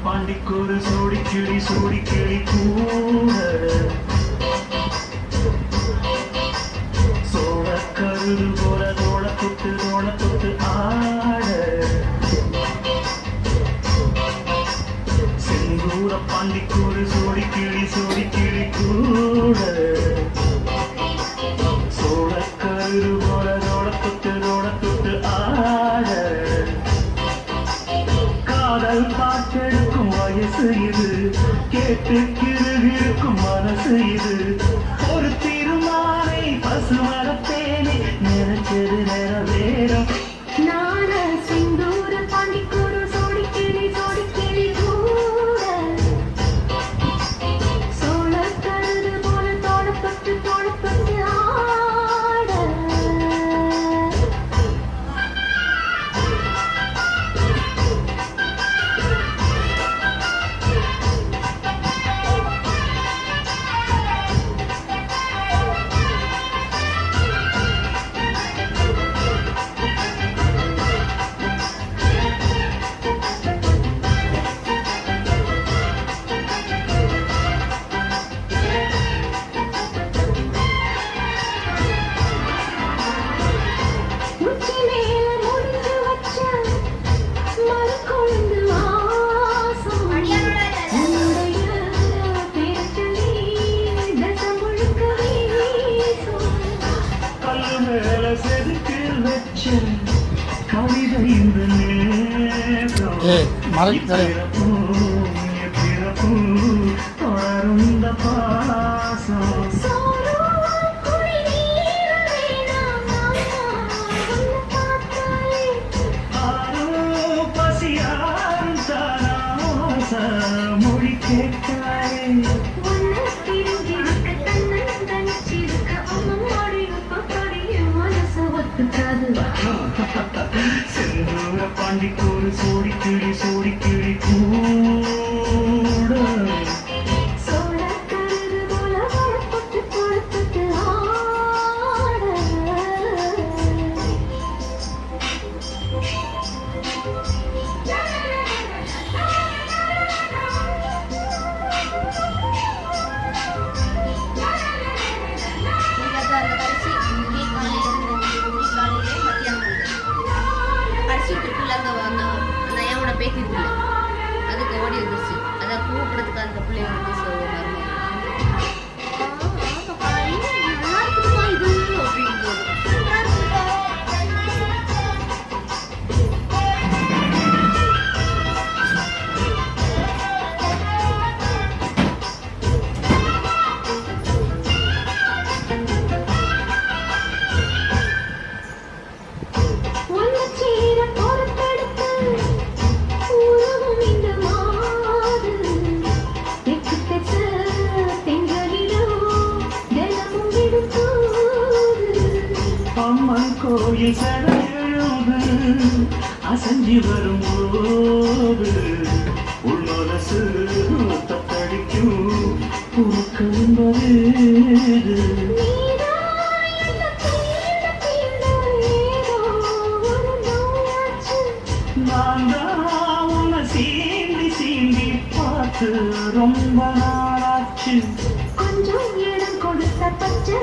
பாண்டிக்கொரு சோடி கிளி கூட சோழ கருது போல தோள தொட்டு ஆட செந்தூர பாண்டிக்கொரு சோடி கிளி கூட சோழ கருது போல தோள தொட்டு ஆட காதல் பாட்டெடுக்கும் வயசு இது கேட்டு கிருகிருக்கும் மனசு இது ஒரு திருமாலை பசுமரத்தேனே நினைச்சது நிறைவேறும் நான சிந்தூர பாண்டிக்கொரு சோடி கிளி கூட சோழ கருது போல தோளப்பட்டு ஆட கவிதை இந்த நேரம் தொடர்ந்த பாசம் பசியாரும் தாராச மொழி கேட்டாயே செந்தூர பாண்டிக்கொரு சோடி கிளி கூட சோழ கருது போல வளப்பட்டு ஆட பேசிருக்கல அதுக்கு ஓடி வந்துருச்சு அதை கூப்பிடுறதுக்கு அந்த பிள்ளைய வந்து அம்மன் கோயில் சடையெழுது அசஞ்சி வரும்போது உள்மனசு தத்தடிக்கும் பூக்களின்பது நான் தான் உன்னை சீண்டி பார்த்து ரொம்ப நாளாச்சு கொஞ்சம் இடம் கொடுத்த பச்சை